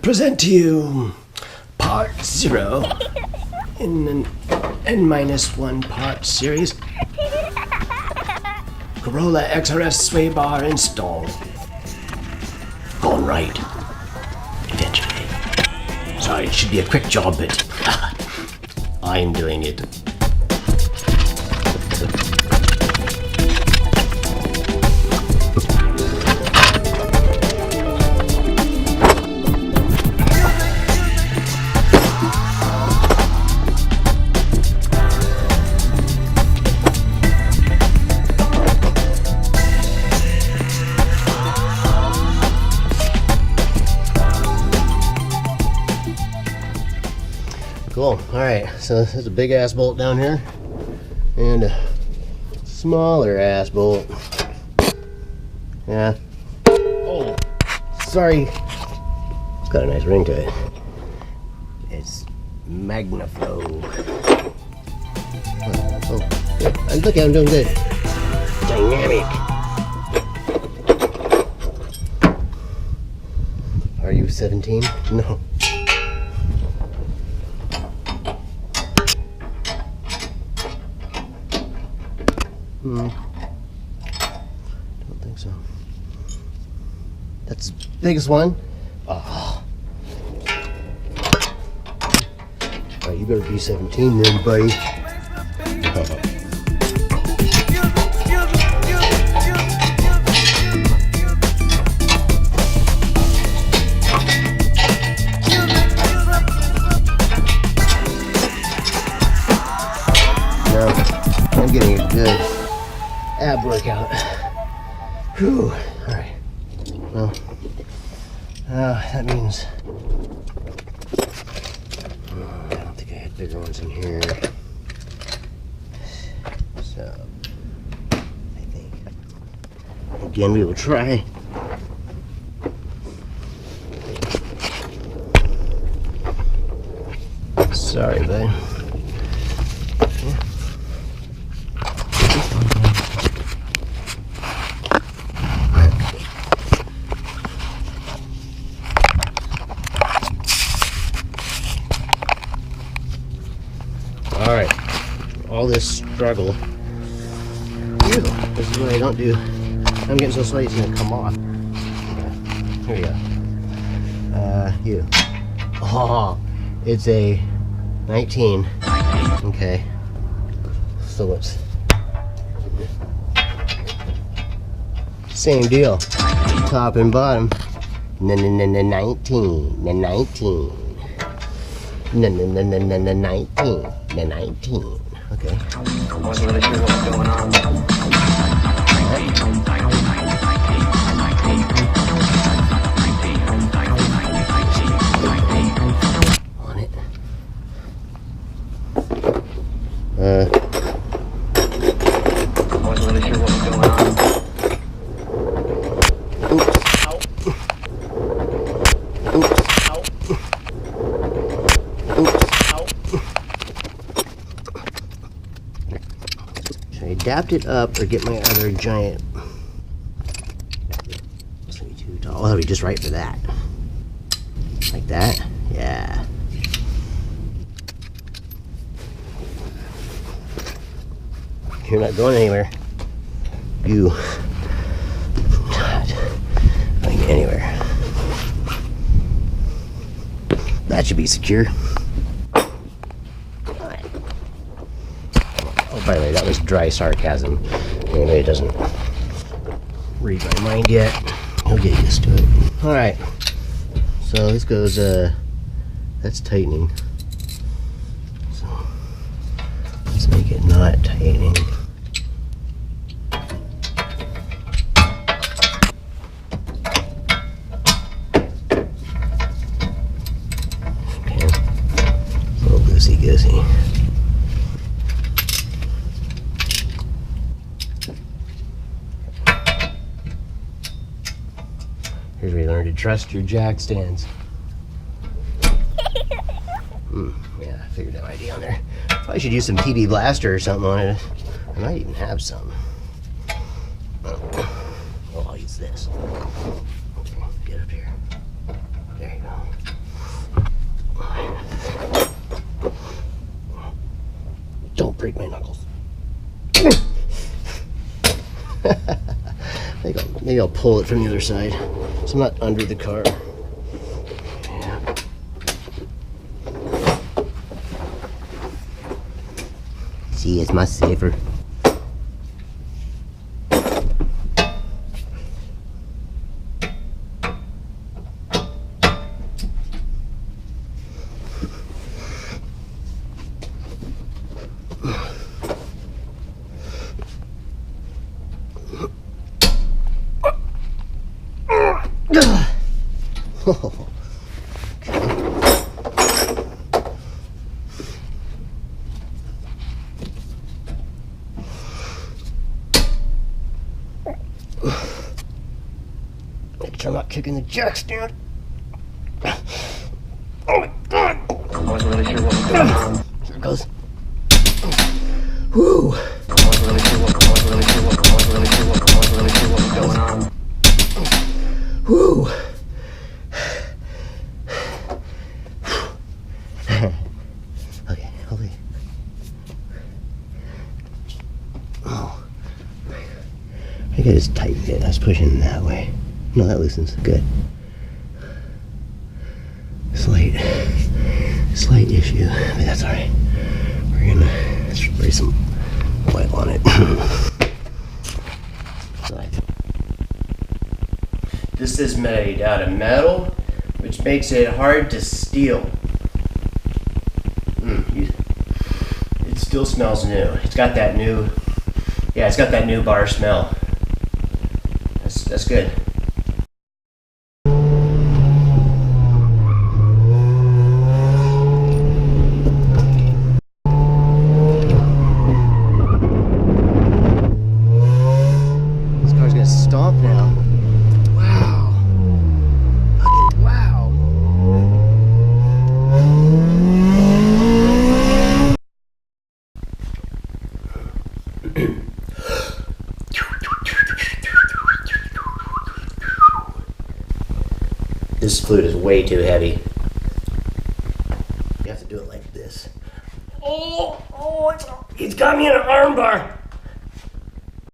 present to you part 0 in an N-1 part series. Corolla XRS Sway Bar installed. Gone right. Eventually. Sorry, it should be a quick job, but I'm doing it. Cool. Alright, so there's a big ass bolt down here and a smaller ass bolt. Yeah. Oh, sorry. It's got a nice ring to it. It's Magnaflow. Oh, good. Look, I'm doing good. Dynamic. Are you 17? No. Don't think so. That's the biggest one. Oh. Alright, you better be 17 then, buddy. Now, I'm getting a good ab workout. Whew. Alright. Well, that means I don't think I had bigger ones in here. So I think again we will try. Sorry, bud. Alright, all this struggle. Ew, this is what I don't do. I'm getting so sweaty it's gonna come off. Okay, here we go. You. Oh, it's a 19. Okay. So what's same deal. Top and bottom. 19. 19. 19. Okay. I wasn't really sure what was going on. On it. I wasn't really sure what was going on. Adapt it up or get my other giant. It's gonna be too tall. Well, that'll be just right for that. Like that? Yeah. You're not going anywhere. You not going anywhere. That should be secure. By the way, that was dry sarcasm. Anybody who doesn't read my mind yet, he'll get used to it. Alright, so this goes, that's tightening. So, let's make it not tightening. Okay, a little goosey-goosey. Here's where you learn to trust your jack stands. Yeah, I figured that might be on there. Probably should use some PB Blaster or something on it. I might even have some. Oh, I'll use this. Okay, get up here. There you go. Maybe I'll pull it from the other side so I'm not under the car. Yeah. See, it's much safer. Oh, make sure I'm not kicking the jack stand. Oh my god! I wasn't really sure what was going on. There it goes. Whoo! I wasn't really sure what was going on. Whoo! Okay, hold it. Oh. I think I just tightened it. I was pushing that way. No, that loosens. Good. Slight issue, but that's alright. We're gonna spray some oil on it. This is made out of metal, which makes it hard to steal. It still smells new. It's got that new, yeah, it's got that new bar smell. That's good. This car's gonna stomp now. Wow. Fucking wow. This flute is way too heavy. You have to do it like this. Oh, it's got me in an arm bar.